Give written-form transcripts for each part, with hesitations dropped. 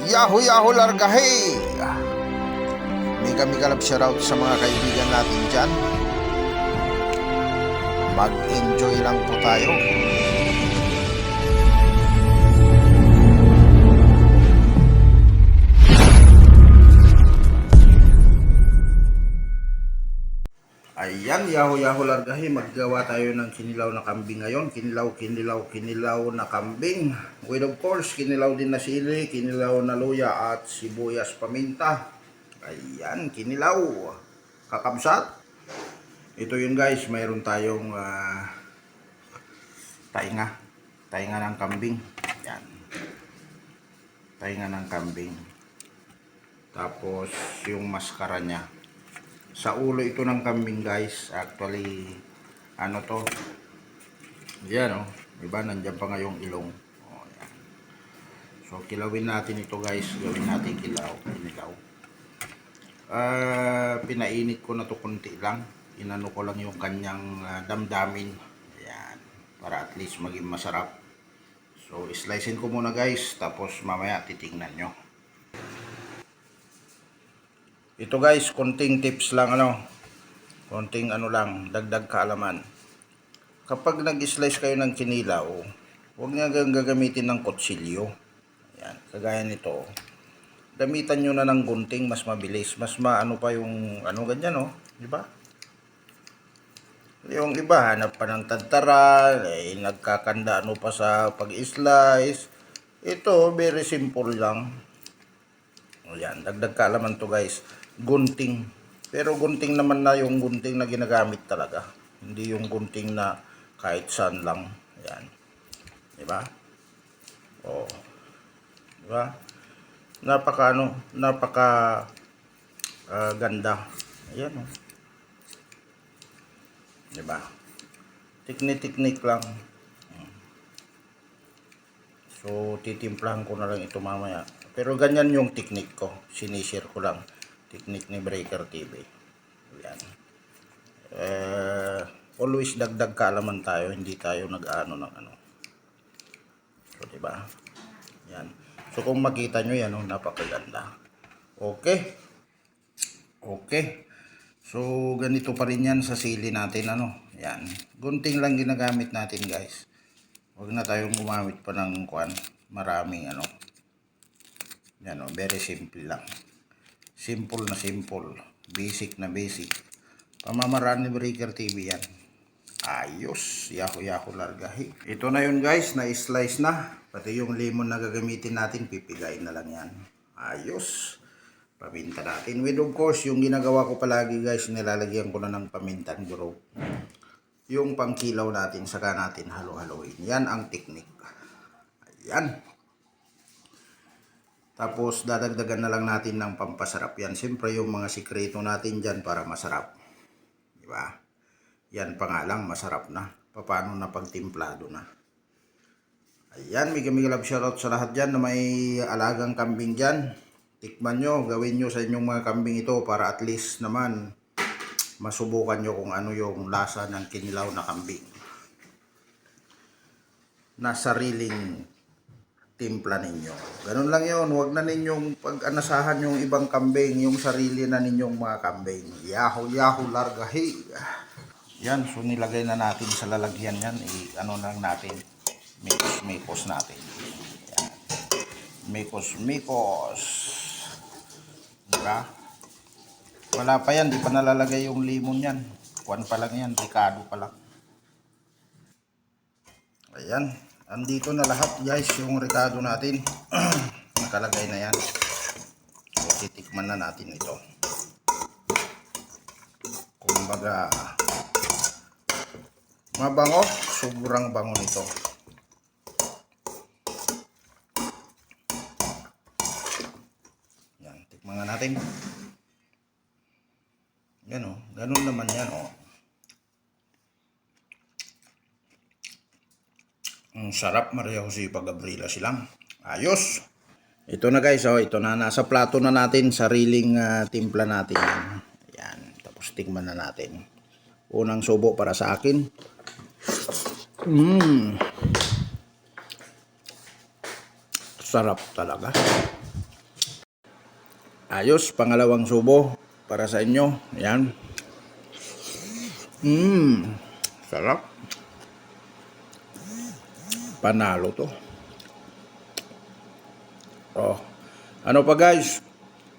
Yahoo Yahoo Largahe! Mega love shoutout sa mga kaibigan natin dyan. Mag-enjoy lang po tayo. Ayan, Yahoo Yahoo Largahe, maggawa tayo ng kinilaw na kambing ngayon. Kinilaw na kambing. With of course, kinilaw din na sili, kinilaw na luya at sibuyas paminta. Ayan, kinilaw. Kakabsat. Ito yun guys, mayroon tayong tainga ng kambing. Ayan. Tainga ng kambing. Tapos yung maskara niya. Sa ulo ito ng kambing guys, actually ano to, yan o, diba, nandyan pa nga yung ilong. O, yan. So kilawin natin ito guys, gawin natin kinilaw. Pinainit ko na to konti lang, inano ko lang yung kanyang damdamin, yan, para at least maging masarap. So slicein ko muna guys, tapos mamaya titingnan nyo. Ito guys, konting tips lang, konting lang, dagdag kaalaman. Kapag nag-slice kayo ng kinilaw, huwag nyo gagamitin ng kutsilyo. Ayan, kagaya nito. Gamitan nyo na ng gunting, mas mabilis, mas maano pa yung ganyan, di ba? Yung iba, hanap pa ng tadtaran, nagkakanda pa sa pag-slice. Ito, very simple lang. Ayan, dagdag kaalaman to guys. Gunting. Pero gunting naman na yung gunting na ginagamit talaga. Hindi yung gunting na kahit saan lang. Ayan. Diba? Oh. Diba? Napaka ganda. Ayan oh. Diba? Tiknik lang. So, titimplahan ko na lang ito mamaya. Pero ganyan yung teknik ko. Sinishare ko lang. Teknik ni Breaker TV. Yan. Always dagdag kaalaman tayo. Hindi tayo nag-ano ng ano. So, diba? Yan. So, kung makita nyo yan, napakaganda. Okay. Okay. So, ganito pa rin yan sa sili natin, Yan. Gunting lang ginagamit natin, guys. Huwag na tayong gumamit pa ng maraming Yan very simple lang. Simple na simple. Basic na basic. Pamamaraan ni Breaker TV yan. Ayos. Yahoo Yahoo Largahe. Ito na yun guys. Na-slice na. Pati yung lemon na gagamitin natin, pipigain na lang yan. Ayos. Paminta natin. With of course, yung ginagawa ko palagi guys, nilalagyan ko na ng pamintan group. Yung pangkilaw natin, saka natin halo-haloin. Yan ang teknik. Ayan. Tapos dadagdagan na lang natin ng pampasarap yan. Siyempre yung mga sikreto natin dyan para masarap. Diba? Yan pa nga lang, masarap na. Paano na pagtimplado na. Ayan, mega love shoutout sa lahat dyan na may alagang kambing dyan. Tikman nyo, gawin nyo sa inyong mga kambing ito para at least naman masubukan nyo kung ano yung lasa ng kinilaw na kambing. Na sariling timpla ninyo. Ganun lang yun. Huwag na ninyong pag-anasahan yung ibang kambing, yung sarili na ninyong mga kambing. Yahoo Yahoo Largahe. Yan, so nilagay na natin sa lalagyan yan. Lang natin. Mikos natin. Yan. Mikos. Diba? Wala pa yan. Di pa nalalagay yung limon yan. Kuwan pa lang yan. Ricado pa lang. Ayan. Andito na lahat guys yung ricado natin. Nakalagay na yan. So titikman na natin ito. Kumbaga mabango. Sobrang bango nito. Yan, tikman nga natin. Yan o. Ganun naman yan o. Ang sarap, Maria Jose Pag-Gabriela silang. Ayos. Ito na guys, ito na nasa plato na natin, sariling timpla natin. Ayan, tapos tingnan na natin. Unang subo para sa akin. Sarap talaga. Ayos, pangalawang subo para sa inyo. Yan. Sarap. Panalo to. Oh. Ano pa guys?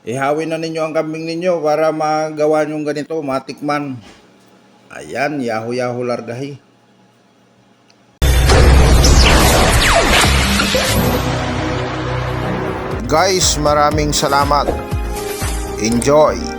Ihawin na ninyo ang kambing ninyo para magawa nyo ganito, matikman. Ayan, yaho-yaho largahi. Guys, maraming salamat. Enjoy!